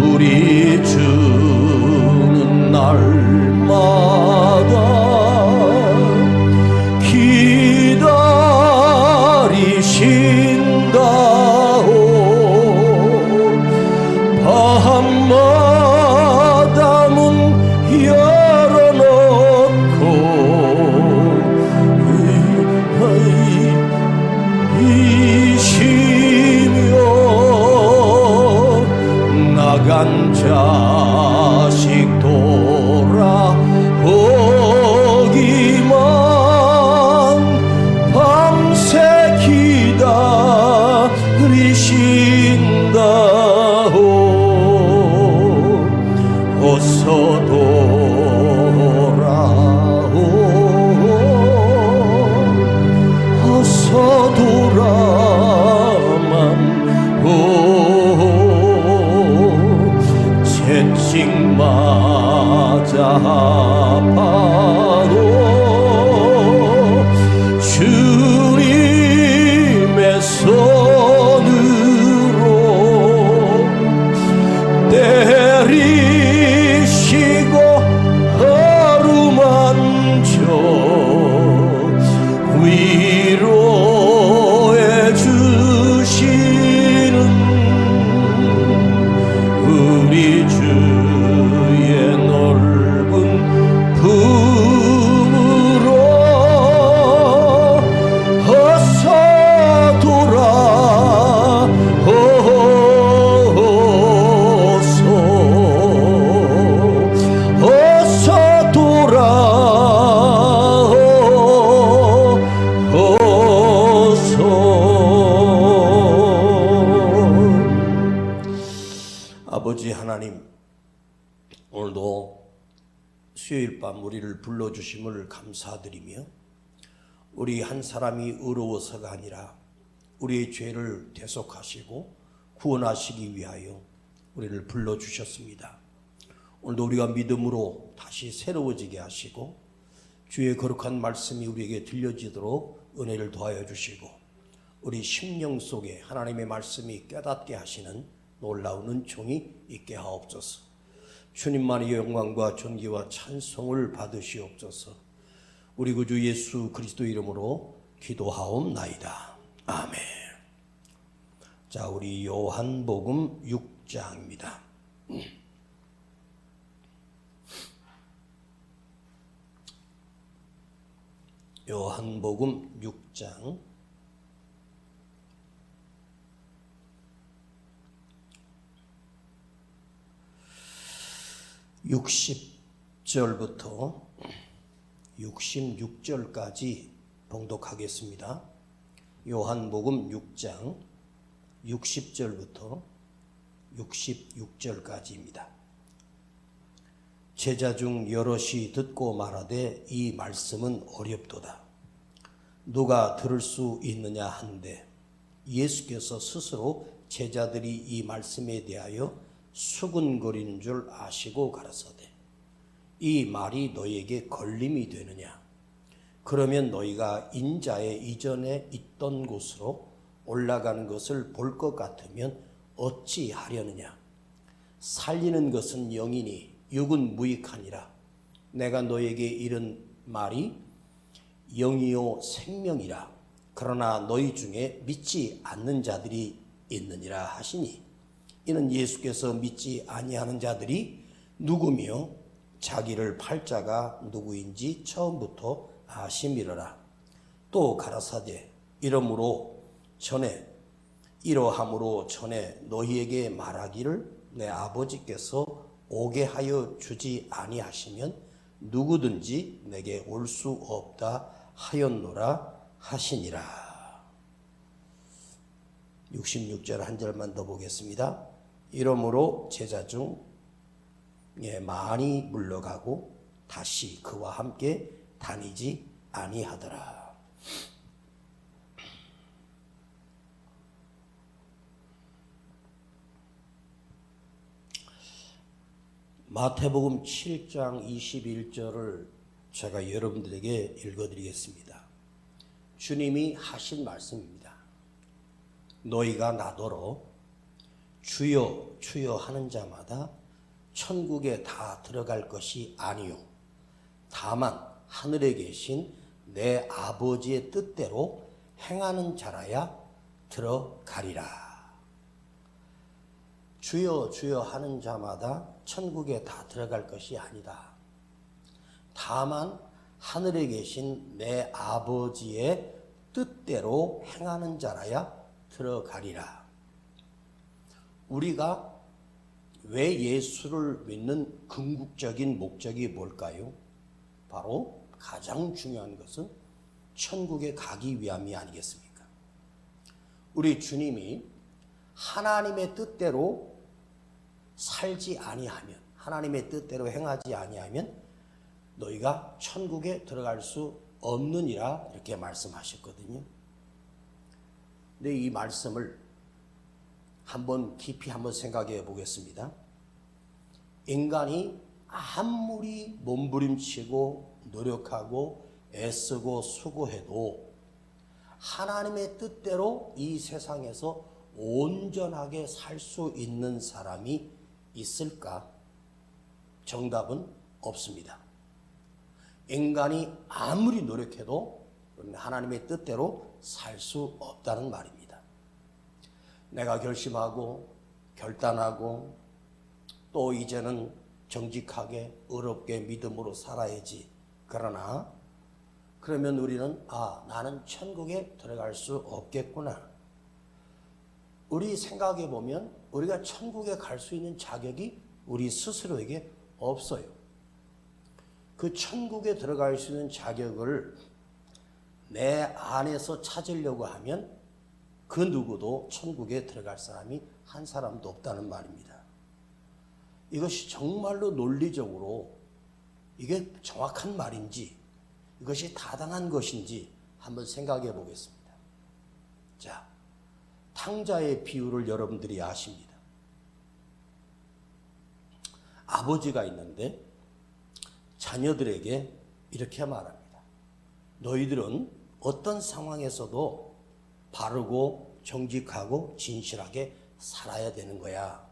우리 주는 날마다 기다리신다오. 밤마다 문 열어놓고 이시며 나간 자식 돌아오기만 밤새 기다리신다오. 어서 돌아오. 어서 돌아만 오. 채찍 맞아 아파도 주님의 손으로 때리시고 어루만져 위로해 주시는 우리 주의 넓은 품으로 어서 돌아오소. 어서 돌아오소. 아버지 하나님, 오늘도 수요일 밤 우리를 불러주심을 감사드리며 우리 한 사람이 의로워서가 아니라 우리의 죄를 대속하시고 구원하시기 위하여 우리를 불러주셨습니다. 오늘도 우리가 믿음으로 다시 새로워지게 하시고 주의 거룩한 말씀이 우리에게 들려지도록 은혜를 더하여 주시고 우리 심령 속에 하나님의 말씀이 깨닫게 하시는 놀라운 은총이 있게 하옵소서. 주님만의 영광과 존귀와 찬송을 받으시옵소서. 우리 구주 예수 그리스도 이름으로 기도하옵나이다. 아멘. 자, 우리 요한복음 6장입니다. 요한복음 6장 60절부터 66절까지 봉독하겠습니다. 요한복음 6장 60절부터 66절까지입니다. 제자 중 여럿이 듣고 말하되 이 말씀은 어렵도다. 누가 들을 수 있느냐 한데 예수께서 스스로 제자들이 이 말씀에 대하여 수군거리는 줄 아시고 가라사대 이 말이 너희에게 걸림이 되느냐? 그러면 너희가 인자의 이전에 있던 곳으로 올라가는 것을 볼 것 같으면 어찌 하려느냐? 살리는 것은 영이니 육은 무익하니라. 내가 너희에게 이른 말이 영이요 생명이라. 그러나 너희 중에 믿지 않는 자들이 있느니라 하시니 이는 예수께서 믿지 아니하는 자들이 누구며 자기를 팔 자가 누구인지 처음부터 아심이러라. 또 가라사대 이러함으로 전에 너희에게 말하기를 내 아버지께서 오게 하여 주지 아니하시면 누구든지 내게 올 수 없다 하였노라 하시니라. 66절 한 절만 더 보겠습니다. 이러므로 제자 중에 많이 물러가고 다시 그와 함께 다니지 아니하더라. 마태복음 7장 21절을 제가 여러분들에게 읽어드리겠습니다. 주님이 하신 말씀입니다. 너희가 나더러 주여 주여 하는 자마다 천국에 다 들어갈 것이 아니요 다만 하늘에 계신 내 아버지의 뜻대로 행하는 자라야 들어가리라. 주여 주여 하는 자마다 천국에 다 들어갈 것이 아니다. 다만 하늘에 계신 내 아버지의 뜻대로 행하는 자라야 들어가리라. 우리가 왜 예수를 믿는 궁극적인 목적이 뭘까요? 바로 가장 중요한 것은 천국에 가기 위함이 아니겠습니까? 우리 주님이 하나님의 뜻대로 살지 아니하면, 하나님의 뜻대로 행하지 아니하면 너희가 천국에 들어갈 수 없느니라 이렇게 말씀하셨거든요. 근데 이 말씀을 깊이 한번 생각해 보겠습니다. 인간이 아무리 몸부림치고 노력하고 애쓰고 수고해도 하나님의 뜻대로 이 세상에서 온전하게 살 수 있는 사람이 있을까? 정답은 없습니다. 인간이 아무리 노력해도 하나님의 뜻대로 살 수 없다는 말입니다. 내가 결심하고 결단하고 또 이제는 정직하게 의롭게 믿음으로 살아야지. 그러면 우리는 나는 천국에 들어갈 수 없겠구나. 우리 생각해 보면 우리가 천국에 갈 수 있는 자격이 우리 스스로에게 없어요. 그 천국에 들어갈 수 있는 자격을 내 안에서 찾으려고 하면 그 누구도 천국에 들어갈 사람이 한 사람도 없다는 말입니다. 이것이 정말로 논리적으로 이게 정확한 말인지 이것이 타당한 것인지 한번 생각해 보겠습니다. 자, 탕자의 비유를 여러분들이 아십니다. 아버지가 있는데 자녀들에게 이렇게 말합니다. 너희들은 어떤 상황에서도 바르고 정직하고 진실하게 살아야 되는 거야.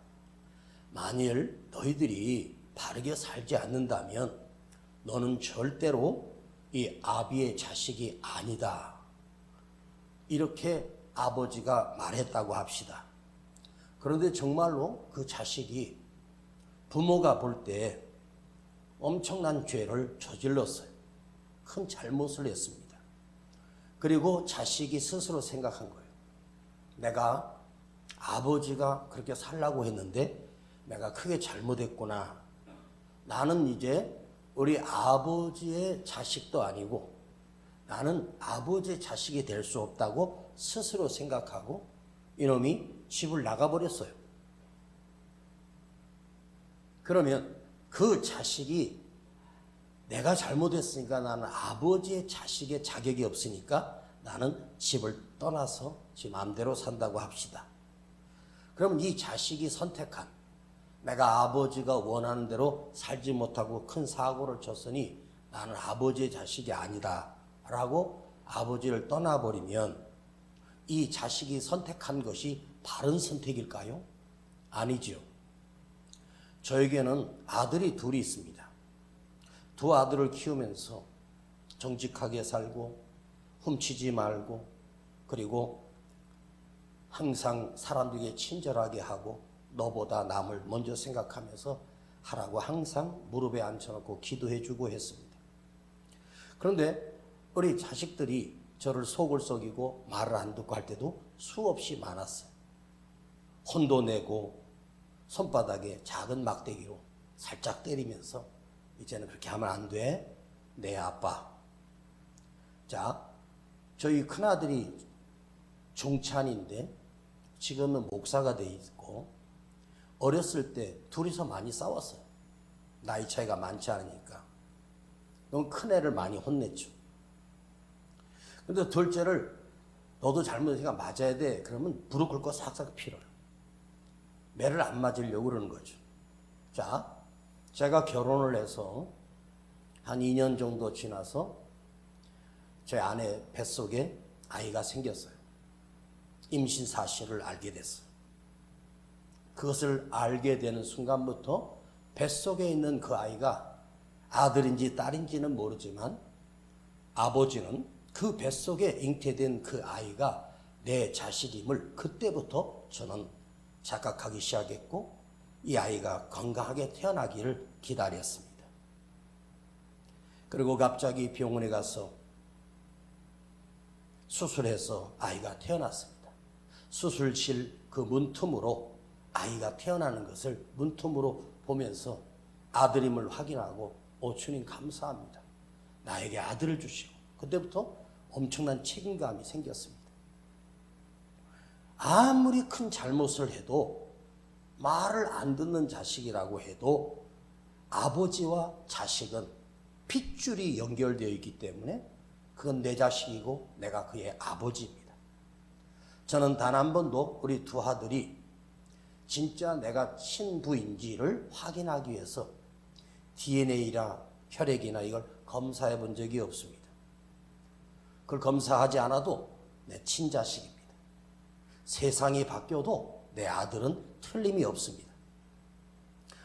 만일 너희들이 바르게 살지 않는다면 너는 절대로 이 아비의 자식이 아니다. 이렇게 아버지가 말했다고 합시다. 그런데 정말로 그 자식이 부모가 볼 때 엄청난 죄를 저질렀어요. 큰 잘못을 했습니다. 그리고 자식이 스스로 생각한 거예요. 내가 아버지가 그렇게 살라고 했는데 내가 크게 잘못했구나. 나는 이제 우리 아버지의 자식도 아니고 나는 아버지의 자식이 될 수 없다고 스스로 생각하고 이놈이 집을 나가버렸어요. 그러면 그 자식이 내가 잘못했으니까 나는 아버지의 자식의 자격이 없으니까 나는 집을 떠나서 지 마음대로 산다고 합시다. 그러면 이 자식이 선택한 내가 아버지가 원하는 대로 살지 못하고 큰 사고를 쳤으니 나는 아버지의 자식이 아니다 라고 아버지를 떠나버리면 이 자식이 선택한 것이 바른 선택일까요? 아니죠. 저에게는 아들이 둘이 있습니다. 두 아들을 키우면서 정직하게 살고 훔치지 말고 그리고 항상 사람들에게 친절하게 하고 너보다 남을 먼저 생각하면서 하라고 항상 무릎에 앉혀놓고 기도해주고 했습니다. 그런데 우리 자식들이 저를 속을 썩이고 말을 안 듣고 할 때도 수없이 많았어요. 혼도 내고 손바닥에 작은 막대기로 살짝 때리면서 이제는 그렇게 하면 안 돼. 내 아빠. 자, 저희 큰아들이 중찬인데 지금은 목사가 돼 있고 어렸을 때 둘이서 많이 싸웠어요. 나이 차이가 많지 않으니까. 그럼 큰애를 많이 혼냈죠. 근데 둘째를 너도 잘못했으니까 맞아야 돼. 그러면 무릎 꿇고 싹싹 필어요. 매를 안 맞으려고 그러는 거죠. 자, 제가 결혼을 해서 한 2년 정도 지나서 제 아내 뱃속에 아이가 생겼어요. 임신 사실을 알게 됐어요. 그것을 알게 되는 순간부터 뱃속에 있는 그 아이가 아들인지 딸인지는 모르지만 아버지는 그 뱃속에 잉태된 그 아이가 내 자식임을 그때부터 저는 자각하기 시작했고 이 아이가 건강하게 태어나기를 기다렸습니다. 그리고 갑자기 병원에 가서 수술해서 아이가 태어났습니다. 수술실 그 문틈으로 아이가 태어나는 것을 문틈으로 보면서 아들임을 확인하고 주님 감사합니다. 나에게 아들을 주시고 그때부터 엄청난 책임감이 생겼습니다. 아무리 큰 잘못을 해도 말을 안 듣는 자식이라고 해도 아버지와 자식은 핏줄이 연결되어 있기 때문에 그건 내 자식이고 내가 그의 아버지입니다. 저는 단 한 번도 우리 두 아들이 진짜 내가 친부인지를 확인하기 위해서 DNA나 혈액이나 이걸 검사해 본 적이 없습니다. 그걸 검사하지 않아도 내 친자식입니다. 세상이 바뀌어도 내 아들은 틀림이 없습니다.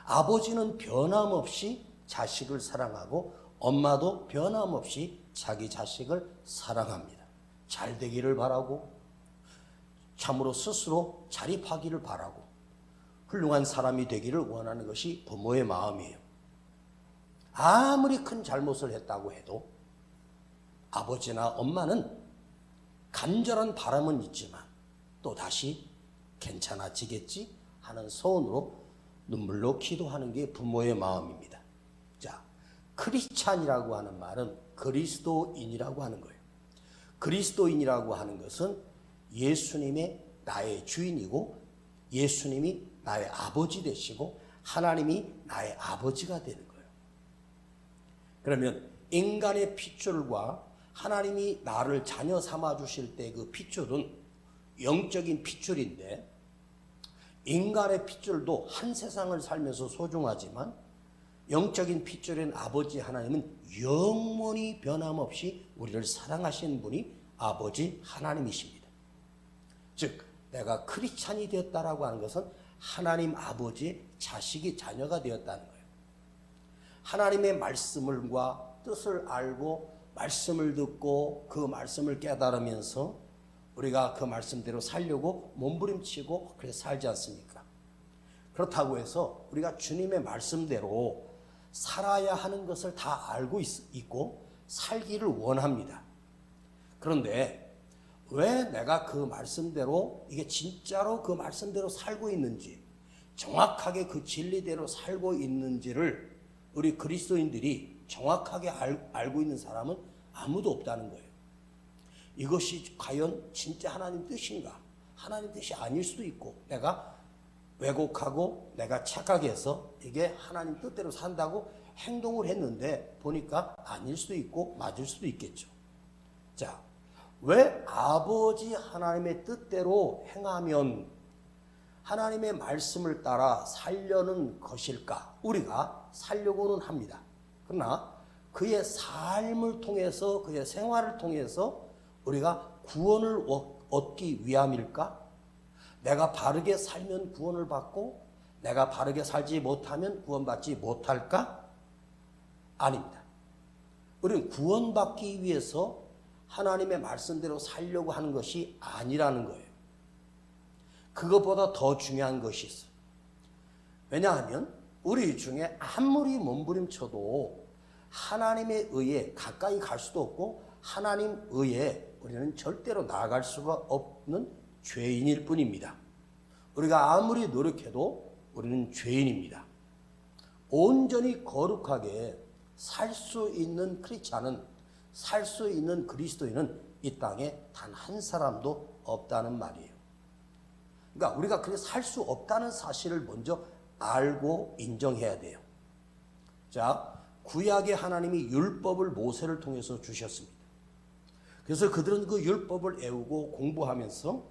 아버지는 변함없이 자식을 사랑하고 엄마도 변함없이 자기 자식을 사랑합니다. 잘 되기를 바라고 참으로 스스로 자립하기를 바라고 훌륭한 사람이 되기를 원하는 것이 부모의 마음이에요. 아무리 큰 잘못을 했다고 해도 아버지나 엄마는 간절한 바람은 있지만 또 다시 괜찮아지겠지 하는 소원으로 눈물로 기도하는 게 부모의 마음입니다. 자, 크리스찬이라고 하는 말은 그리스도인이라고 하는 거예요. 그리스도인이라고 하는 것은 예수님의 나의 주인이고 예수님이 나의 아버지 되시고 하나님이 나의 아버지가 되는 거예요. 그러면 인간의 핏줄과 하나님이 나를 자녀 삼아 주실 때 그 핏줄은 영적인 핏줄인데 인간의 핏줄도 한 세상을 살면서 소중하지만 영적인 핏줄인 아버지 하나님은 영원히 변함없이 우리를 사랑하시는 분이 아버지 하나님이십니다. 즉 내가 크리스찬이 되었다라고 하는 것은 하나님 아버지의 자식이 자녀가 되었다는 거예요. 하나님의 말씀과 뜻을 알고 말씀을 듣고 그 말씀을 깨달으면서 우리가 그 말씀대로 살려고 몸부림치고 그렇게 살지 않습니까? 그렇다고 해서 우리가 주님의 말씀대로 살아야 하는 것을 다 알고 있고 살기를 원합니다. 그런데 왜 내가 그 말씀대로 이게 진짜로 그 말씀대로 살고 있는지 정확하게 그 진리대로 살고 있는지를 우리 그리스도인들이 정확하게 알고 있는 사람은 아무도 없다는 거예요. 이것이 과연 진짜 하나님 뜻인가? 하나님 뜻이 아닐 수도 있고 내가 왜곡하고 내가 착각해서 이게 하나님 뜻대로 산다고 행동을 했는데 보니까 아닐 수도 있고 맞을 수도 있겠죠. 자, 왜 아버지 하나님의 뜻대로 행하면 하나님의 말씀을 따라 살려는 것일까? 우리가 살려고는 합니다. 그러나 그의 삶을 통해서 그의 생활을 통해서 우리가 구원을 얻기 위함일까? 내가 바르게 살면 구원을 받고 내가 바르게 살지 못하면 구원받지 못할까? 아닙니다. 우리는 구원받기 위해서 하나님의 말씀대로 살려고 하는 것이 아니라는 거예요. 그것보다 더 중요한 것이 있어요. 왜냐하면 우리 중에 아무리 몸부림쳐도 하나님의 의에 가까이 갈 수도 없고 하나님 의에 우리는 절대로 나아갈 수가 없는 죄인일 뿐입니다. 우리가 아무리 노력해도 우리는 죄인입니다. 온전히 거룩하게 살 수 있는 크리스찬은 살 수 있는 그리스도인은 이 땅에 단 한 사람도 없다는 말이에요. 그러니까 우리가 그렇게 살 수 없다는 사실을 먼저 알고 인정해야 돼요. 자, 구약의 하나님이 율법을 모세를 통해서 주셨습니다. 그래서 그들은 그 율법을 애우고 공부하면서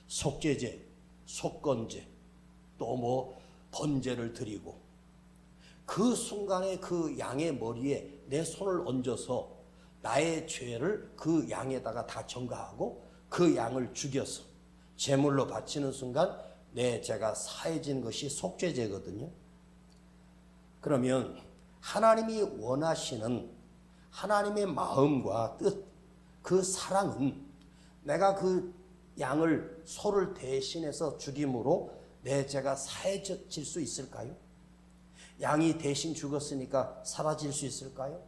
속죄제, 속건제, 또 번제를 드리고 그 순간에 그 양의 머리에 내 손을 얹어서 나의 죄를 그 양에다가 다 전가하고 그 양을 죽여서 제물로 바치는 순간 내 죄가 사해진 것이 속죄제거든요. 그러면 하나님이 원하시는 하나님의 마음과 뜻, 그 사랑은 내가 그 양을 소를 대신해서 죽임으로 내 죄가 사해질 수 있을까요? 양이 대신 죽었으니까 사라질 수 있을까요?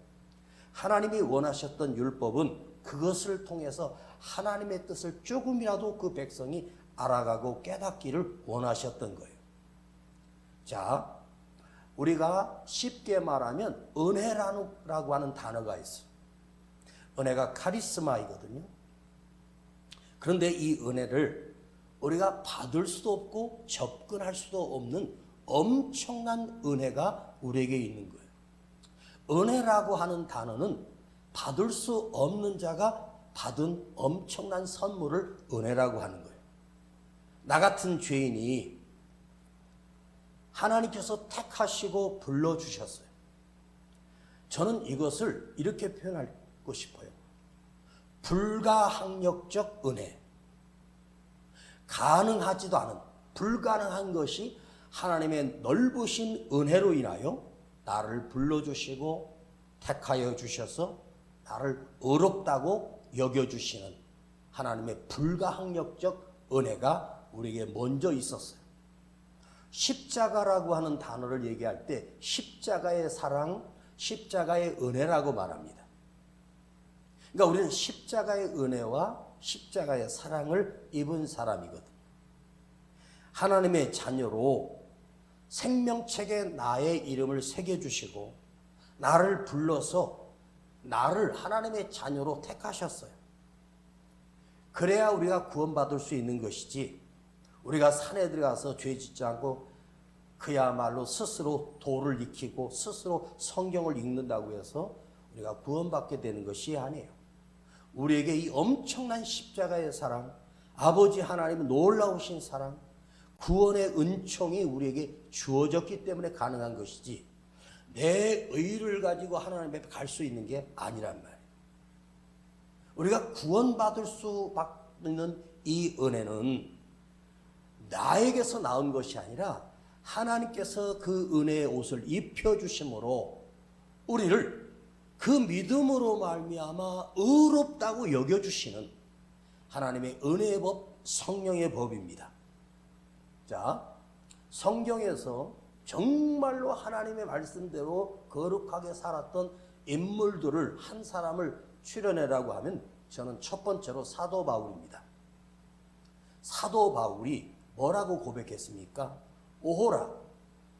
하나님이 원하셨던 율법은 그것을 통해서 하나님의 뜻을 조금이라도 그 백성이 알아가고 깨닫기를 원하셨던 거예요. 자, 우리가 쉽게 말하면 은혜라고 하는 단어가 있어요. 은혜가 카리스마이거든요. 그런데 이 은혜를 우리가 받을 수도 없고 접근할 수도 없는 엄청난 은혜가 우리에게 있는 거예요. 은혜라고 하는 단어는 받을 수 없는 자가 받은 엄청난 선물을 은혜라고 하는 거예요. 나 같은 죄인이 하나님께서 택하시고 불러주셨어요. 저는 이것을 이렇게 표현하고 싶어요. 불가항력적 은혜. 가능하지도 않은, 불가능한 것이 하나님의 넓으신 은혜로 인하여 나를 불러주시고 택하여 주셔서 나를 의롭다고 여겨주시는 하나님의 불가항력적 은혜가 우리에게 먼저 있었어요. 십자가라고 하는 단어를 얘기할 때 십자가의 사랑, 십자가의 은혜라고 말합니다. 그러니까 우리는 십자가의 은혜와 십자가의 사랑을 입은 사람이거든. 하나님의 자녀로 생명책에 나의 이름을 새겨주시고 나를 불러서 나를 하나님의 자녀로 택하셨어요. 그래야 우리가 구원받을 수 있는 것이지, 우리가 산에 들어가서 죄 짓지 않고 그야말로 스스로 도를 익히고 스스로 성경을 읽는다고 해서 우리가 구원받게 되는 것이 아니에요. 우리에게 이 엄청난 십자가의 사랑, 아버지 하나님의 놀라우신 사랑, 구원의 은총이 우리에게 주어졌기 때문에 가능한 것이지, 내 의를 가지고 하나님 앞에 갈 수 있는 게 아니란 말이에요. 우리가 구원받을 수 있는 이 은혜는 나에게서 나온 것이 아니라 하나님께서 그 은혜의 옷을 입혀주심으로 우리를 그 믿음으로 말미암아 의롭다고 여겨주시는 하나님의 은혜의 법, 성령의 법입니다. 자, 성경에서 정말로 하나님의 말씀대로 거룩하게 살았던 인물들을 한 사람을 추려내라고 하면 저는 첫 번째로 사도 바울입니다. 사도 바울이 뭐라고 고백했습니까? 오호라,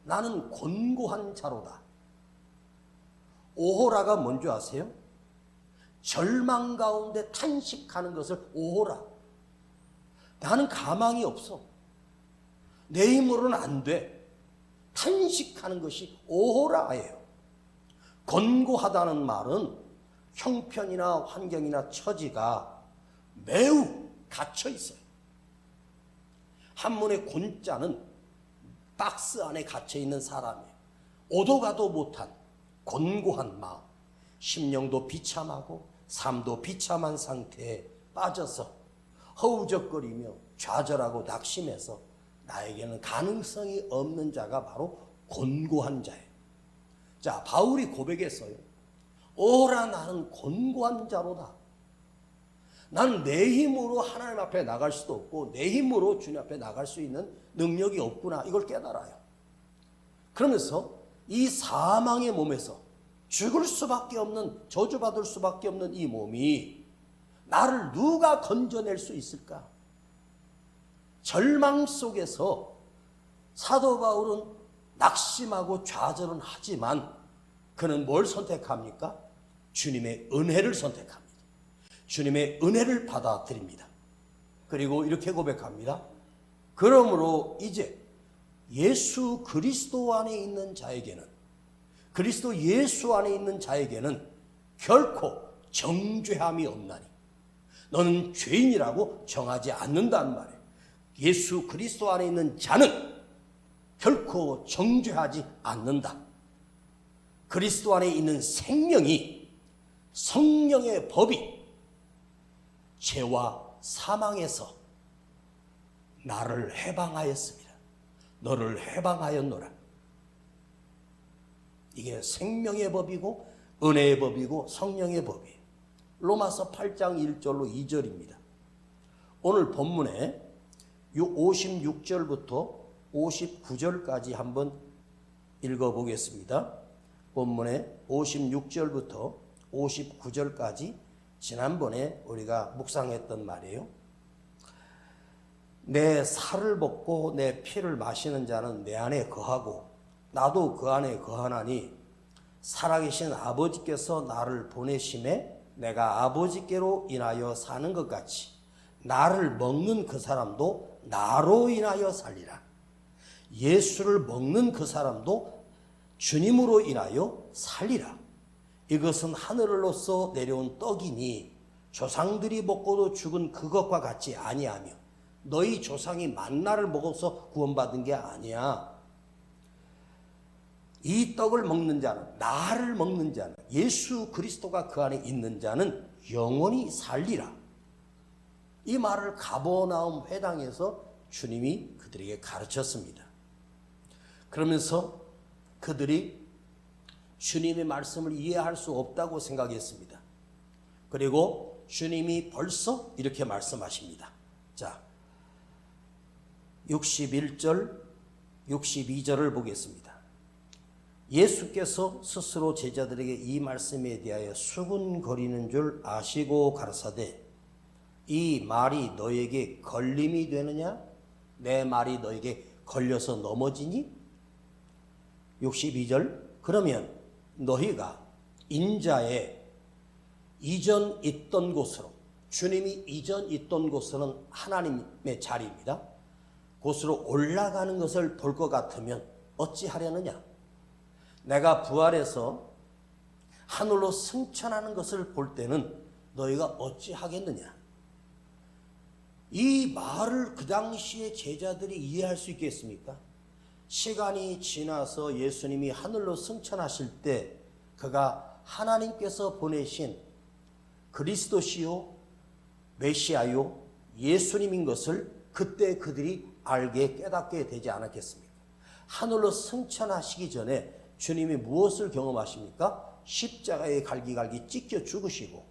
나는 곤고한 자로다. 오호라가 뭔지 아세요? 절망 가운데 탄식하는 것을 오호라. 나는 가망이 없어. 내 힘으로는 안 돼. 탄식하는 것이 오호라예요. 곤고하다는 말은 형편이나 환경이나 처지가 매우 갇혀 있어요. 한문의 곤자는 박스 안에 갇혀 있는 사람이에요. 오도 가도 못한 곤고한 마음, 심령도 비참하고 삶도 비참한 상태에 빠져서 허우적거리며 좌절하고 낙심해서 나에게는 가능성이 없는 자가 바로 곤고한 자예요. 자, 바울이 고백했어요. 오라, 나는 곤고한 자로다. 나는 내 힘으로 하나님 앞에 나갈 수도 없고 내 힘으로 주님 앞에 나갈 수 있는 능력이 없구나, 이걸 깨달아요. 그러면서 이 사망의 몸에서 죽을 수밖에 없는, 저주받을 수밖에 없는 이 몸이 나를 누가 건져낼 수 있을까? 절망 속에서 사도 바울은 낙심하고 좌절은 하지만 그는 뭘 선택합니까? 주님의 은혜를 선택합니다. 주님의 은혜를 받아들입니다. 그리고 이렇게 고백합니다. 그러므로 이제 예수 그리스도 안에 있는 자에게는, 그리스도 예수 안에 있는 자에게는 결코 정죄함이 없나니, 너는 죄인이라고 정하지 않는다는 말이에요. 예수 그리스도 안에 있는 자는 결코 정죄하지 않는다. 그리스도 안에 있는 생명이 성령의 법이 죄와 사망에서 나를 해방하였습니다. 너를 해방하였노라. 이게 생명의 법이고 은혜의 법이고 성령의 법이에요. 로마서 8장 1절로 2절입니다. 오늘 본문에 56절부터 59절까지 한번 읽어보겠습니다. 본문에 56절부터 59절까지 지난번에 우리가 묵상했던 말이에요. 내 살을 먹고 내 피를 마시는 자는 내 안에 거하고 나도 그 안에 거하나니 살아계신 아버지께서 나를 보내심에 내가 아버지께로 인하여 사는 것 같이 나를 먹는 그 사람도 나로 인하여 살리라. 예수를 먹는 그 사람도 주님으로 인하여 살리라. 이것은 하늘로서 내려온 떡이니 조상들이 먹고도 죽은 그것과 같이 아니하며 너희 조상이 만나를 먹어서 구원받은 게 아니야. 이 떡을 먹는 자는, 나를 먹는 자는, 예수 그리스도가 그 안에 있는 자는 영원히 살리라. 이 말을 가버나움 회당에서 주님이 그들에게 가르쳤습니다. 그러면서 그들이 주님의 말씀을 이해할 수 없다고 생각했습니다. 그리고 주님이 벌써 이렇게 말씀하십니다. 자, 61절, 62절을 보겠습니다. 예수께서 스스로 제자들에게 이 말씀에 대하여 수군거리는 줄 아시고 가라사대 이 말이 너에게 걸림이 되느냐? 내 말이 너에게 걸려서 넘어지니? 62절 그러면 너희가 인자의 이전 있던 곳으로, 주님이 이전 있던 곳은 하나님의 자리입니다. 곳으로 올라가는 것을 볼 것 같으면 어찌하려느냐? 내가 부활해서 하늘로 승천하는 것을 볼 때는 너희가 어찌하겠느냐? 이 말을 그 당시에 제자들이 이해할 수 있겠습니까? 시간이 지나서 예수님이 하늘로 승천하실 때 그가 하나님께서 보내신 그리스도시요 메시아요 예수님인 것을 그때 그들이 알게 깨닫게 되지 않았겠습니까? 하늘로 승천하시기 전에 주님이 무엇을 경험하십니까? 십자가에 갈기갈기 찢겨 죽으시고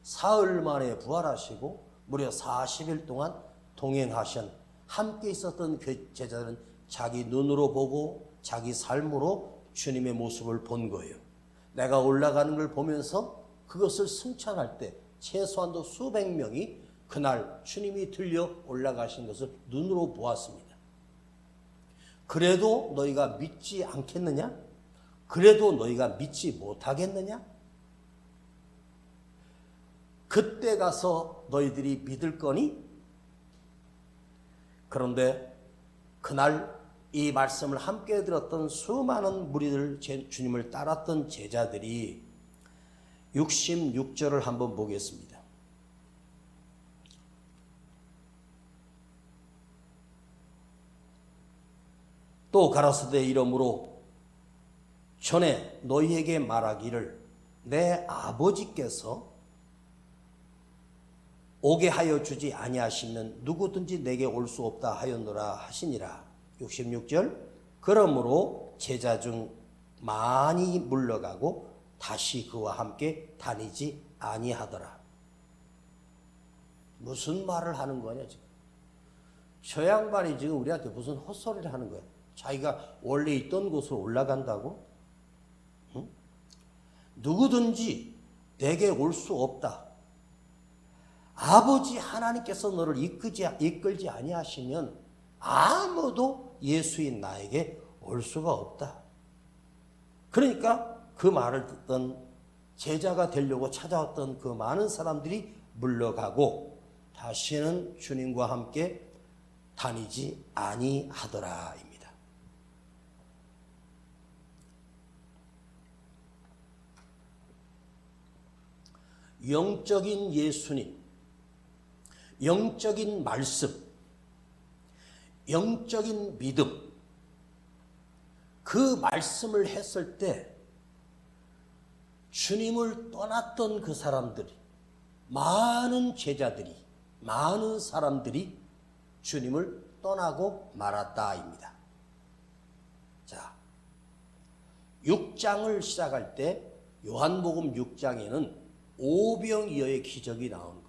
사흘 만에 부활하시고 무려 40일 동안 동행하신 함께 있었던 그 제자들은 자기 눈으로 보고 자기 삶으로 주님의 모습을 본 거예요. 내가 올라가는 걸 보면서 그것을 승천할 때 최소한도 수백 명이 그날 주님이 들려 올라가신 것을 눈으로 보았습니다. 그래도 너희가 믿지 않겠느냐? 그래도 너희가 믿지 못하겠느냐? 그때 가서 너희들이 믿을 거니? 그런데 그날 이 말씀을 함께 들었던 수많은 무리들, 주님을 따랐던 제자들이 66절을 한번 보겠습니다. 또 가라사대 이러므로 전에 너희에게 말하기를 내 아버지께서 오게 하여 주지 아니하시면 누구든지 내게 올 수 없다 하였노라 하시니라. 66절 그러므로 제자 중 많이 물러가고 다시 그와 함께 다니지 아니하더라. 무슨 말을 하는 거냐 지금? 저 양반이 지금 우리한테 무슨 헛소리를 하는 거야? 자기가 원래 있던 곳으로 올라간다고? 응? 누구든지 내게 올 수 없다. 아버지 하나님께서 너를 이끌지 아니하시면 아무도 예수인 나에게 올 수가 없다. 그러니까 그 말을 듣던 제자가 되려고 찾아왔던 그 많은 사람들이 물러가고 다시는 주님과 함께 다니지 아니하더라입니다. 영적인 예수님, 영적인 말씀, 영적인 믿음, 그 말씀을 했을 때 주님을 떠났던 그 사람들이, 많은 제자들이, 많은 사람들이 주님을 떠나고 말았다입니다. 자, 6장을 시작할 때 요한복음 6장에는 오병이어의 기적이 나오는 거예요.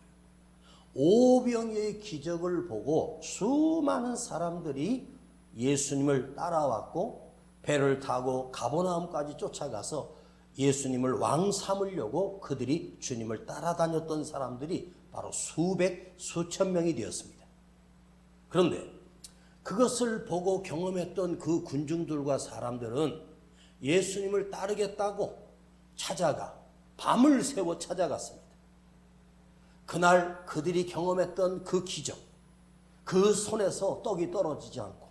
오병이어의 기적을 보고 수많은 사람들이 예수님을 따라왔고 배를 타고 가버나움까지 쫓아가서 예수님을 왕 삼으려고 그들이 주님을 따라다녔던 사람들이 바로 수백, 수천 명이 되었습니다. 그런데 그것을 보고 경험했던 그 군중들과 사람들은 예수님을 따르겠다고 찾아가 밤을 새워 찾아갔습니다. 그날 그들이 경험했던 그 기적, 그 손에서 떡이 떨어지지 않고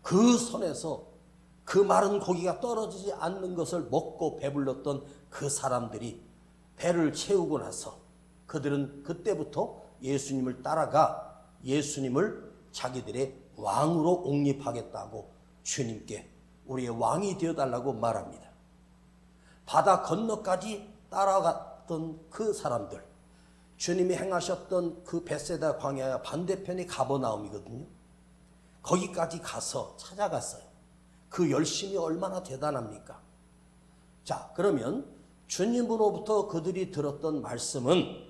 그 손에서 그 마른 고기가 떨어지지 않는 것을 먹고 배불렀던 그 사람들이 배를 채우고 나서 그들은 그때부터 예수님을 따라가 예수님을 자기들의 왕으로 옹립하겠다고 주님께 우리의 왕이 되어달라고 말합니다. 바다 건너까지 따라갔던 그 사람들, 주님이 행하셨던 그 벳세다 광야 반대편이 가버나움이거든요. 거기까지 가서 찾아갔어요. 그 열심이 얼마나 대단합니까? 자, 그러면 주님으로부터 그들이 들었던 말씀은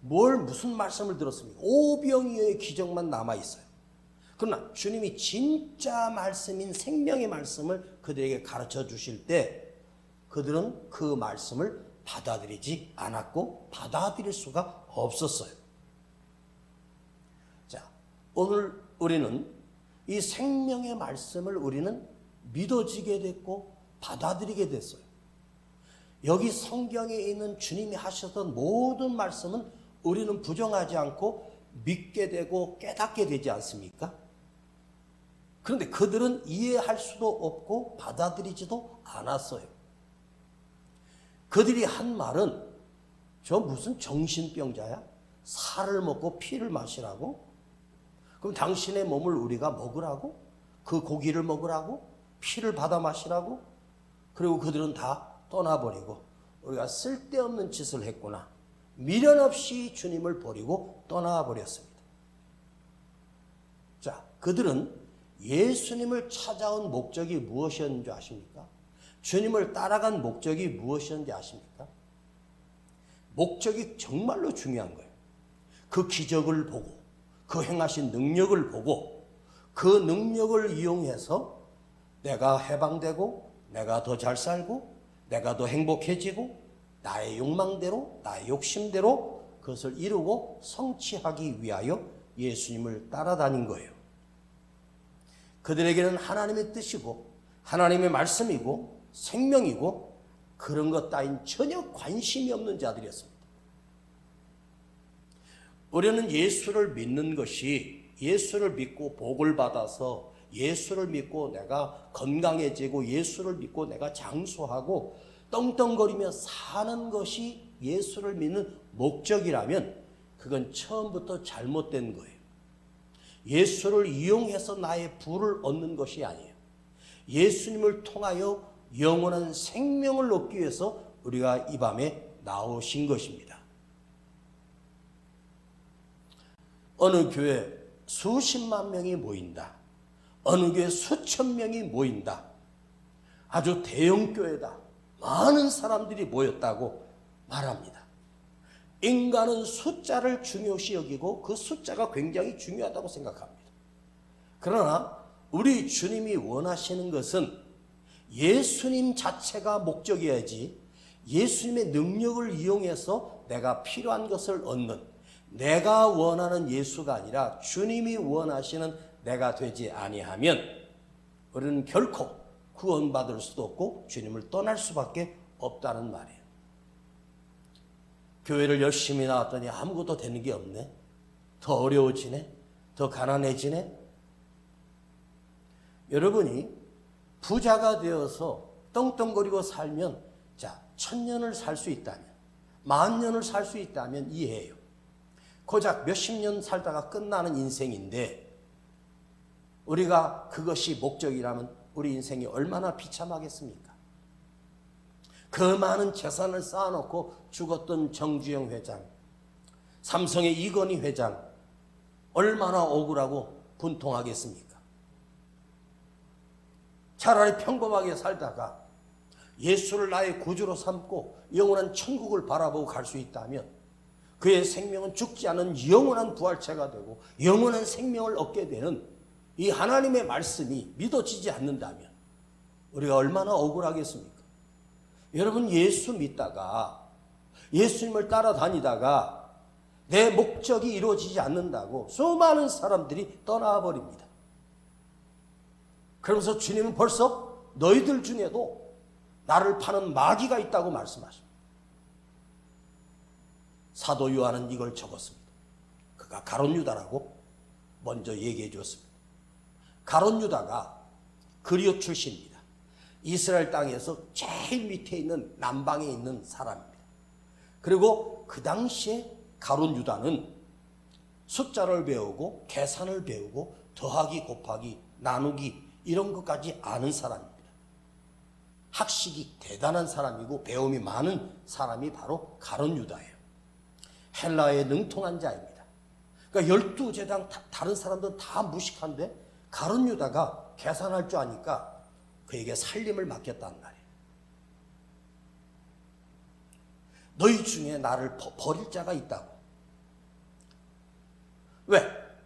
무슨 말씀을 들었습니까? 오병이어의 기적만 남아있어요. 그러나 주님이 진짜 말씀인 생명의 말씀을 그들에게 가르쳐 주실 때 그들은 그 말씀을 받아들이지 않았고 받아들일 수가 없었어요. 자, 오늘 우리는 이 생명의 말씀을 우리는 믿어지게 됐고 받아들이게 됐어요. 여기 성경에 있는 주님이 하셨던 모든 말씀은 우리는 부정하지 않고 믿게 되고 깨닫게 되지 않습니까? 그런데 그들은 이해할 수도 없고 받아들이지도 않았어요. 그들이 한 말은 저 무슨 정신병자야? 살을 먹고 피를 마시라고? 그럼 당신의 몸을 우리가 먹으라고? 그 고기를 먹으라고? 피를 받아 마시라고? 그리고 그들은 다 떠나버리고 우리가 쓸데없는 짓을 했구나. 미련 없이 주님을 버리고 떠나버렸습니다. 자, 그들은 예수님을 찾아온 목적이 무엇이었는지 아십니까? 주님을 따라간 목적이 무엇이었는지 아십니까? 목적이 정말로 중요한 거예요. 그 기적을 보고 그 행하신 능력을 보고 그 능력을 이용해서 내가 해방되고 내가 더 잘 살고 내가 더 행복해지고 나의 욕망대로 나의 욕심대로 그것을 이루고 성취하기 위하여 예수님을 따라다닌 거예요. 그들에게는 하나님의 뜻이고 하나님의 말씀이고 생명이고 그런 것 따윈 전혀 관심이 없는 자들이었습니다. 우리는 예수를 믿는 것이 예수를 믿고 복을 받아서 예수를 믿고 내가 건강해지고 예수를 믿고 내가 장수하고 떵떵거리며 사는 것이 예수를 믿는 목적이라면 그건 처음부터 잘못된 거예요. 예수를 이용해서 나의 부를 얻는 것이 아니에요. 예수님을 통하여 영원한 생명을 얻기 위해서 우리가 이 밤에 나오신 것입니다. 어느 교회 수십만 명이 모인다. 어느 교회 수천 명이 모인다. 아주 대형 교회다. 많은 사람들이 모였다고 말합니다. 인간은 숫자를 중요시 여기고 그 숫자가 굉장히 중요하다고 생각합니다. 그러나 우리 주님이 원하시는 것은 예수님 자체가 목적이어야지 예수님의 능력을 이용해서 내가 필요한 것을 얻는 내가 원하는 예수가 아니라 주님이 원하시는 내가 되지 아니하면 우리는 결코 구원받을 수도 없고 주님을 떠날 수밖에 없다는 말이에요. 교회를 열심히 나왔더니 아무것도 되는 게 없네. 더 어려워지네. 더 가난해지네. 여러분이 부자가 되어서 떵떵거리고 살면 자 1000년을 살 수 있다면 10,000년을 살 수 있다면 이해해요. 고작 몇십 년 살다가 끝나는 인생인데 우리가 그것이 목적이라면 우리 인생이 얼마나 비참하겠습니까? 그 많은 재산을 쌓아놓고 죽었던 정주영 회장, 삼성의 이건희 회장, 얼마나 억울하고 분통하겠습니까? 차라리 평범하게 살다가 예수를 나의 구주로 삼고 영원한 천국을 바라보고 갈 수 있다면 그의 생명은 죽지 않은 영원한 부활체가 되고 영원한 생명을 얻게 되는 이 하나님의 말씀이 믿어지지 않는다면 우리가 얼마나 억울하겠습니까? 여러분, 예수 믿다가 예수님을 따라다니다가 내 목적이 이루어지지 않는다고 수많은 사람들이 떠나 버립니다. 그러면서 주님은 벌써 너희들 중에도 나를 파는 마귀가 있다고 말씀하십니다. 사도 요한은 이걸 적었습니다. 그가 가룟 유다라고 먼저 얘기해 주었습니다. 가룟 유다가 그리오 출신입니다. 이스라엘 땅에서 제일 밑에 있는 남방에 있는 사람입니다. 그리고 그 당시에 가룟 유다는 숫자를 배우고 계산을 배우고 더하기 곱하기 나누기 이런 것까지 아는 사람입니다. 학식이 대단한 사람이고 배움이 많은 사람이 바로 가룟 유다예요. 헬라에 능통한 자입니다. 그러니까 12제당 다른 사람들은 다 무식한데 가룟 유다가 계산할 줄 아니까 그에게 살림을 맡겼다는 말이에요. 너희 중에 나를 버릴 자가 있다고. 왜?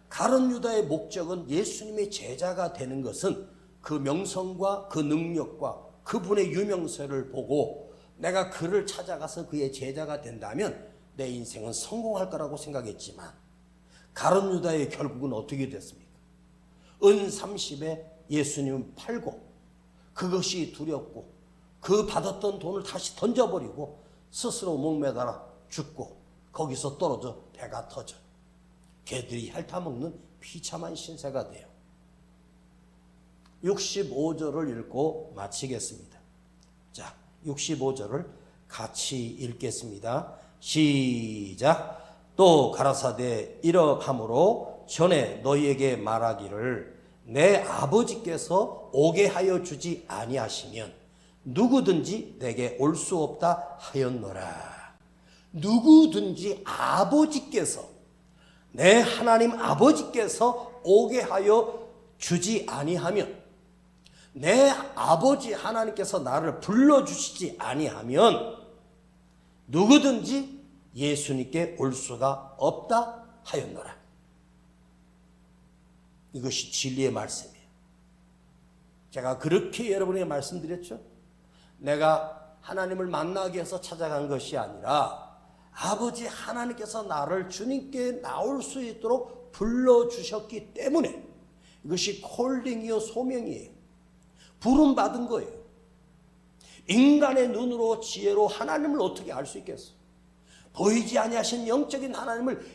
가룟 유다의 목적은 예수님의 제자가 되는 것은 그 명성과 그 능력과 그분의 유명세를 보고 내가 그를 찾아가서 그의 제자가 된다면 내 인생은 성공할 거라고 생각했지만 가룟 유다의 결국은 어떻게 됐습니까? 은 30에 예수님을 팔고 그것이 두렵고 그 받았던 돈을 다시 던져버리고 스스로 목매달아 죽고 거기서 떨어져 배가 터져 개들이 핥아먹는 비참한 신세가 돼요. 65절을 읽고 마치겠습니다. 자, 65절을 같이 읽겠습니다. 시작. 또 가라사대 이러함으로 전에 너희에게 말하기를 내 아버지께서 오게 하여 주지 아니하시면 누구든지 내게 올 수 없다 하였노라. 누구든지 아버지께서 내 하나님 아버지께서 오게 하여 주지 아니하면 내 아버지 하나님께서 나를 불러주시지 아니하면 누구든지 예수님께 올 수가 없다 하였노라. 이것이 진리의 말씀이에요. 제가 그렇게 여러분에게 말씀드렸죠. 내가 하나님을 만나기 위해서 찾아간 것이 아니라 아버지 하나님께서 나를 주님께 나올 수 있도록 불러주셨기 때문에 이것이 콜링이요 소명이에요. 부름받은 거예요. 인간의 눈으로 지혜로 하나님을 어떻게 알 수 있겠어요? 보이지 아니하신 영적인 하나님을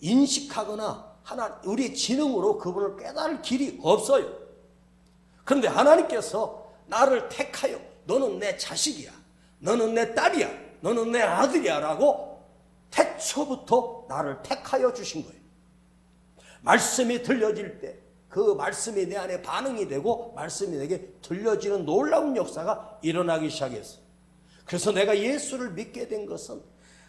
인식하거나 우리의 지능으로 그분을 깨달을 길이 없어요. 그런데 하나님께서 나를 택하여 너는 내 자식이야, 너는 내 딸이야, 너는 내 아들이야 라고 태초부터 나를 택하여 주신 거예요. 말씀이 들려질 때 그 말씀이 내 안에 반응이 되고 말씀이 내게 들려지는 놀라운 역사가 일어나기 시작했어요. 그래서 내가 예수를 믿게 된 것은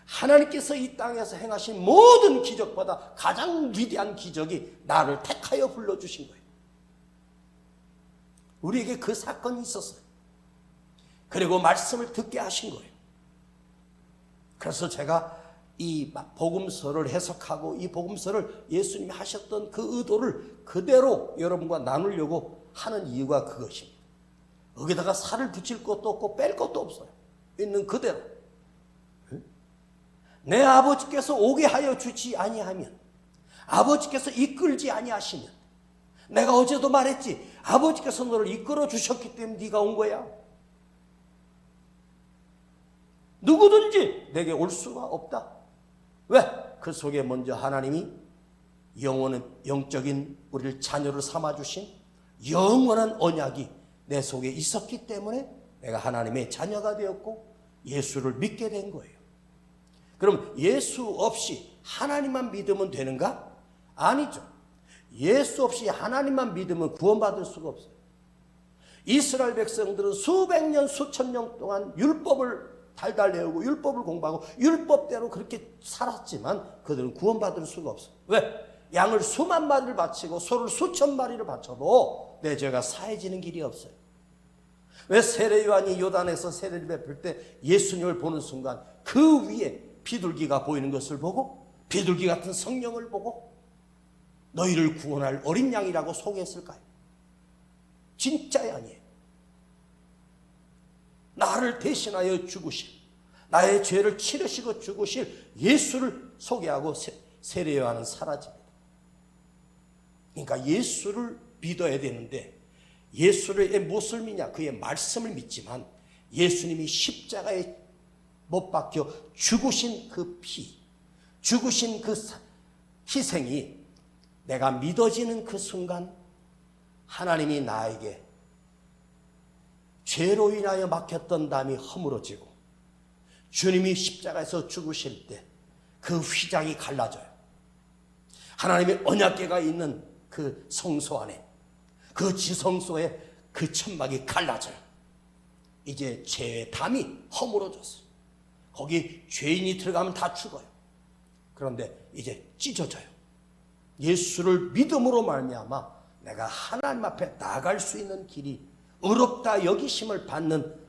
하나님께서 이 땅에서 행하신 모든 기적보다 가장 위대한 기적이 나를 택하여 불러주신 거예요. 우리에게 그 사건이 있었어요. 그리고 말씀을 듣게 하신 거예요. 그래서 제가 이 복음서를 해석하고 이 복음서를 예수님이 하셨던 그 의도를 그대로 여러분과 나누려고 하는 이유가 그것입니다. 여기다가 살을 붙일 것도 없고 뺄 것도 없어요. 있는 그대로. 내 아버지께서 오게 하여 주지 아니하면, 아버지께서 이끌지 아니하시면, 내가 어제도 말했지, 아버지께서 너를 이끌어 주셨기 때문에 네가 온 거야. 누구든지 내게 올 수가 없다. 왜? 그 속에 먼저 하나님이 영적인 우리를 자녀를 삼아주신 영원한 언약이 내 속에 있었기 때문에 내가 하나님의 자녀가 되었고 예수를 믿게 된 거예요. 그럼 예수 없이 하나님만 믿으면 되는가? 아니죠. 예수 없이 하나님만 믿으면 구원받을 수가 없어요. 이스라엘 백성들은 수백 년, 수천 년 동안 율법을 달달 외우고 율법을 공부하고 율법대로 그렇게 살았지만 그들은 구원받을 수가 없어. 왜? 양을 수만 마리를 바치고 소를 수천 마리를 바쳐도 내 죄가 사해지는 길이 없어요. 왜 세례 요한이 요단에서 세례를 베풀 때 예수님을 보는 순간 그 위에 비둘기가 보이는 것을 보고 비둘기 같은 성령을 보고 너희를 구원할 어린 양이라고 소개했을까요? 진짜 양이에요. 나를 대신하여 죽으실, 나의 죄를 치르시고 죽으실 예수를 소개하고 세례 요한은 사라집니다. 그러니까 예수를 믿어야 되는데 예수를 무엇을 믿냐? 그의 말씀을 믿지만 예수님이 십자가에 못 박혀 죽으신 그 피, 죽으신 그 희생이 내가 믿어지는 그 순간 하나님이 나에게 죄로 인하여 막혔던 담이 허물어지고 주님이 십자가에서 죽으실 때 그 휘장이 갈라져요. 하나님의 언약궤가 있는 그 성소 안에 그 지성소에 그 천막이 갈라져요. 이제 죄의 담이 허물어졌어요. 거기 죄인이 들어가면 다 죽어요. 그런데 이제 찢어져요. 예수를 믿음으로 말미암아 내가 하나님 앞에 나아갈 수 있는 길이 의롭다 여기심을 받는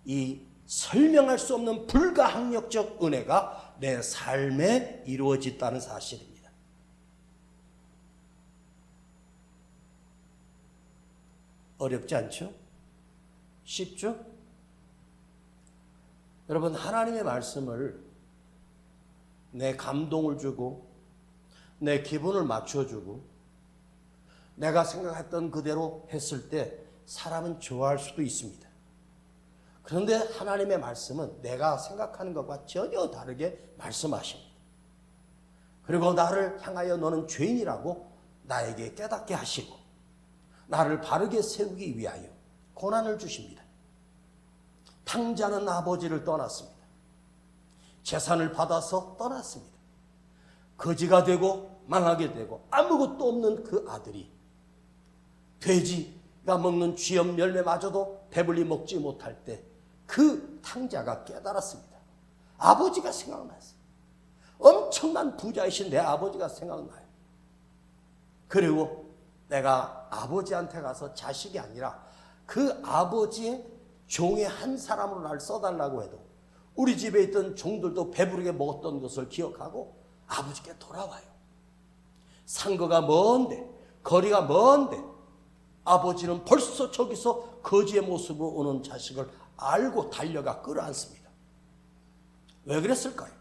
이 설명할 수 없는 불가항력적 은혜가 내 삶에 이루어졌다는 사실입니다. 어렵지 않죠? 쉽죠? 여러분, 하나님의 말씀을 내 감동을 주고 내 기분을 맞춰주고 내가 생각했던 그대로 했을 때 사람은 좋아할 수도 있습니다. 그런데 하나님의 말씀은 내가 생각하는 것과 전혀 다르게 말씀하십니다. 그리고 나를 향하여 너는 죄인이라고 나에게 깨닫게 하시고 나를 바르게 세우기 위하여 고난을 주십니다. 탕자는 아버지를 떠났습니다. 재산을 받아서 떠났습니다. 거지가 되고 망하게 되고 아무것도 없는 그 아들이 돼지가 먹는 쥐염 열매마저도 배불리 먹지 못할 때 그 탕자가 깨달았습니다. 아버지가 생각났어요. 엄청난 부자이신 내 아버지가 생각나요. 그리고 내가 아버지한테 가서 자식이 아니라 그 아버지의 종의 한 사람으로 날 써달라고 해도 우리 집에 있던 종들도 배부르게 먹었던 것을 기억하고 아버지께 돌아와요. 상거가 먼데 거리가 먼데 아버지는 벌써 저기서 거지의 모습으로 오는 자식을 알고 달려가 끌어안습니다. 왜 그랬을까요?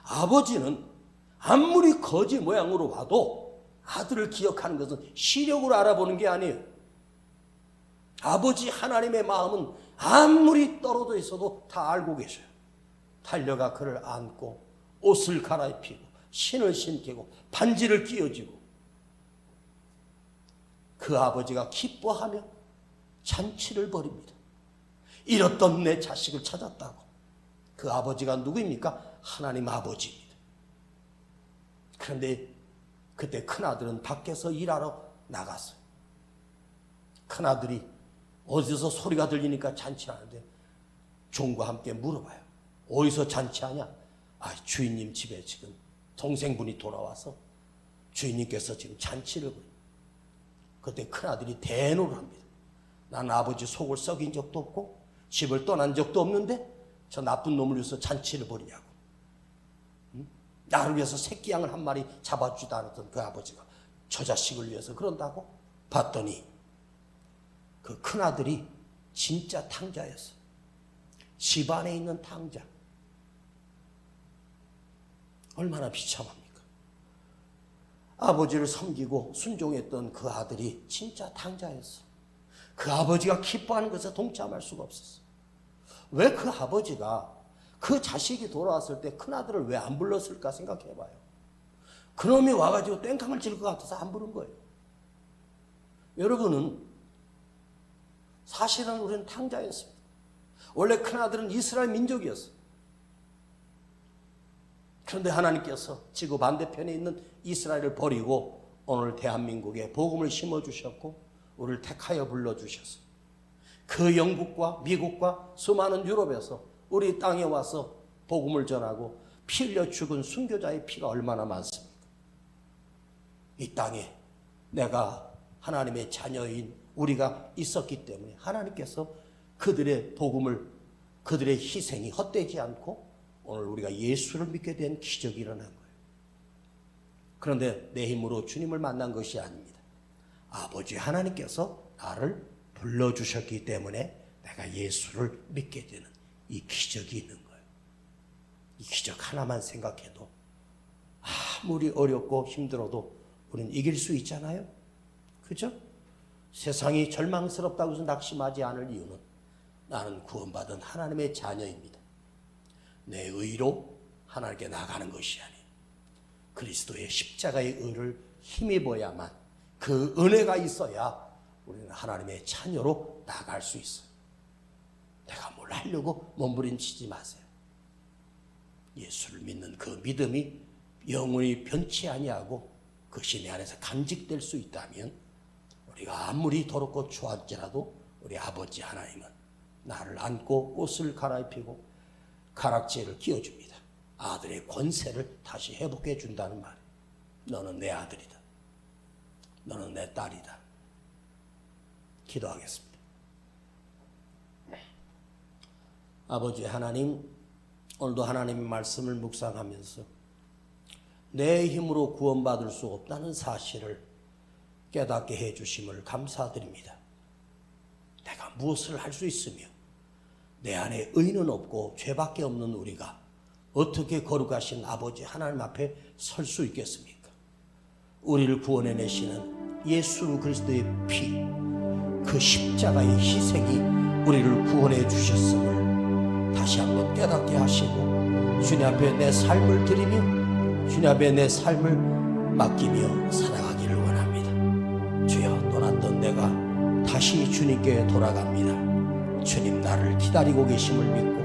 아버지는 아무리 거지 모양으로 와도 아들을 기억하는 것은 시력으로 알아보는 게 아니에요. 아버지 하나님의 마음은 아무리 떨어져 있어도 다 알고 계셔요. 달려가 그를 안고 옷을 갈아입히고 신을 신기고 반지를 끼워주고 그 아버지가 기뻐하며 잔치를 벌입니다. 잃었던 내 자식을 찾았다고. 그 아버지가 누구입니까? 하나님 아버지입니다. 그런데 그때 큰아들은 밖에서 일하러 나갔어요. 큰아들이 어디서 소리가 들리니까 잔치하는데 종과 함께 물어봐요. 어디서 잔치하냐? 주인님 집에 지금 동생분이 돌아와서 주인님께서 지금 잔치를 벌여요. 그때 큰아들이 대노를 합니다. 난 아버지 속을 썩인 적도 없고 집을 떠난 적도 없는데 저 나쁜 놈을 위해서 잔치를 벌이냐고. 나를 위해서 새끼 양을 한 마리 잡아주지도 않았던 그 아버지가 저 자식을 위해서 그런다고? 봤더니 그 큰아들이 진짜 탕자였어요. 집 안에 있는 탕자. 얼마나 비참합니까? 아버지를 섬기고 순종했던 그 아들이 진짜 탕자였어. 그 아버지가 기뻐하는 것에 동참할 수가 없었어. 왜 그 아버지가 그 자식이 돌아왔을 때 큰아들을 왜 안 불렀을까 생각해봐요. 그놈이 와가지고 땡깡을 칠 것 같아서 안 부른 거예요. 여러분은 사실은 우리는 탕자였습니다. 원래 큰아들은 이스라엘 민족이었어요. 그런데 하나님께서 지구 반대편에 있는 이스라엘을 버리고 오늘 대한민국에 복음을 심어주셨고 우리를 택하여 불러주셨어요. 그 영국과 미국과 수많은 유럽에서 우리 땅에 와서 복음을 전하고 피 흘려 죽은 순교자의 피가 얼마나 많습니까? 이 땅에 내가 하나님의 자녀인 우리가 있었기 때문에 하나님께서 그들의 복음을, 그들의 희생이 헛되지 않고 오늘 우리가 예수를 믿게 된 기적이 일어난 거예요. 그런데 내 힘으로 주님을 만난 것이 아닙니다. 아버지 하나님께서 나를 불러주셨기 때문에 내가 예수를 믿게 되는 이 기적이 있는 거예요. 이 기적 하나만 생각해도 아무리 어렵고 힘들어도 우리는 이길 수 있잖아요. 그죠? 세상이 절망스럽다고 해서 낙심하지 않을 이유는 나는 구원받은 하나님의 자녀입니다. 내 의로 하나님께 나가는 것이 아니에요. 그리스도의 십자가의 의를 힘입어야만, 그 은혜가 있어야 우리는 하나님의 자녀로 나갈 수 있어요. 내가 뭘 하려고 몸부림치지 마세요. 예수를 믿는 그 믿음이 영원히 변치 아니하고 그것이 내 안에서 간직될 수 있다면 우리가 아무리 더럽고 추할지라도 우리 아버지 하나님은 나를 안고 옷을 갈아입히고 가락지를 끼워줍니다. 아들의 권세를 다시 회복해 준다는 말이에요. 너는 내 아들이다. 너는 내 딸이다. 기도하겠습니다. 아버지 하나님, 오늘도 하나님의 말씀을 묵상하면서 내 힘으로 구원받을 수 없다는 사실을 깨닫게 해주심을 감사드립니다. 내가 무엇을 할 수 있으며 내 안에 의는 없고 죄밖에 없는 우리가 어떻게 거룩하신 아버지 하나님 앞에 설 수 있겠습니까? 우리를 구원해내시는 예수 그리스도의 피, 그 십자가의 희생이 우리를 구원해 주셨음을 다시 한번 깨닫게 하시고 주님 앞에 내 삶을 드리며 주님 앞에 내 삶을 맡기며 살아가기를 원합니다. 주여, 떠났던 내가 다시 주님께 돌아갑니다. 주님 나를 기다리고 계심을 믿고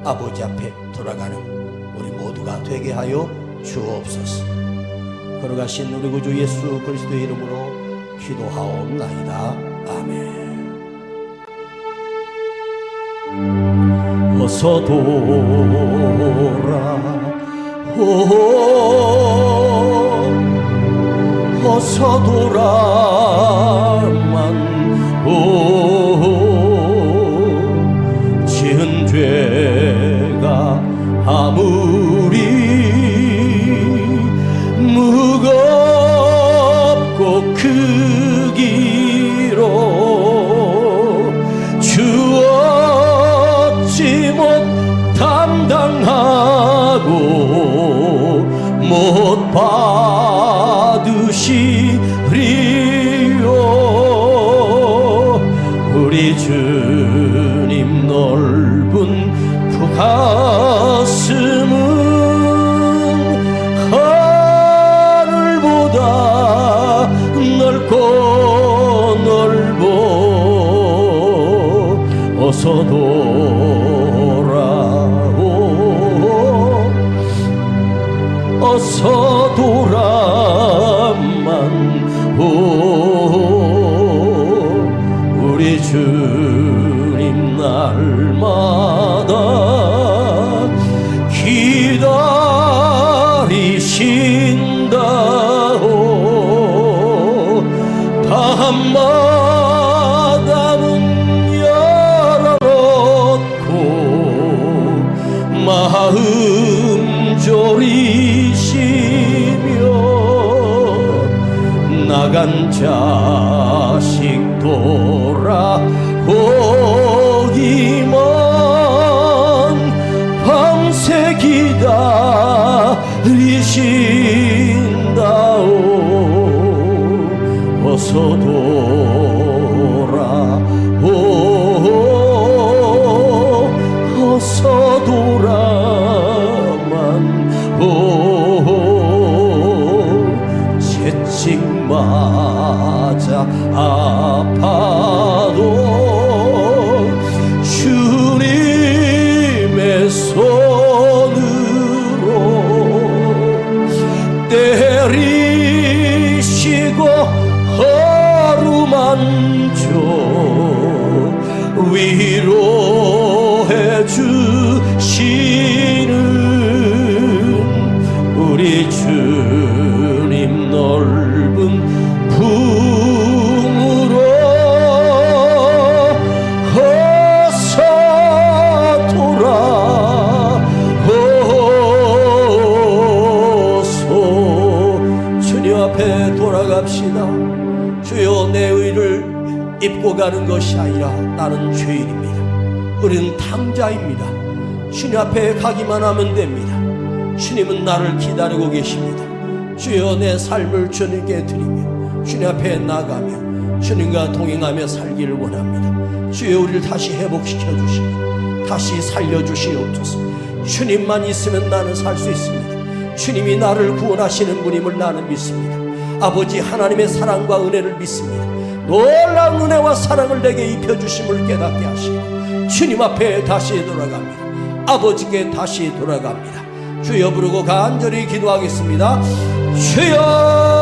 아버지 앞에 돌아가는 우리 모두가 되게 하여 주옵소서. 걸어가신 우리 구주 예수 그리스도의 이름으로 기도하옵나이다. 아멘. 어서 어서 돌아만 지은 죄가 아무리 무겁고 크기로 주었지 못 감당하고 못 받으시리요. 우리 주님 넓은 그 가슴은 하늘보다 넓고 넓어. 어서 어서 돌아만 우리 주님 날마다 기다리신다오. 밤마다문 열어놓고 마음 졸이시며 나간 자식 돌아오기만 밤새 기다리신다오. 어서 어서 채찍 맞아 아파도 주님의 손으로 때리시고 어루만져 위로해 주시는 우리 주님 넓은 품으로 어서 돌아오소. 주님 앞에 돌아갑시다. 주여, 내 의를 입고 가는 것이 아니라 나는 죄인입니다. 우리는 탕자입니다. 주님 앞에 가기만 하면 됩니다. 주님은 나를 기다리고 계십니다. 주여, 내 삶을 주님께 드리며 주님 앞에 나가며 주님과 동행하며 살기를 원합니다. 주여, 우리를 다시 회복시켜 주시고 다시 살려주시옵소서. 주님만 있으면 나는 살 수 있습니다. 주님이 나를 구원하시는 분임을 나는 믿습니다. 아버지 하나님의 사랑과 은혜를 믿습니다. 놀라운 은혜와 사랑을 내게 입혀주심을 깨닫게 하시고 주님 앞에 다시 돌아갑니다. 아버지께 다시 돌아갑니다. 주여 부르고 간절히 기도하겠습니다. 주여.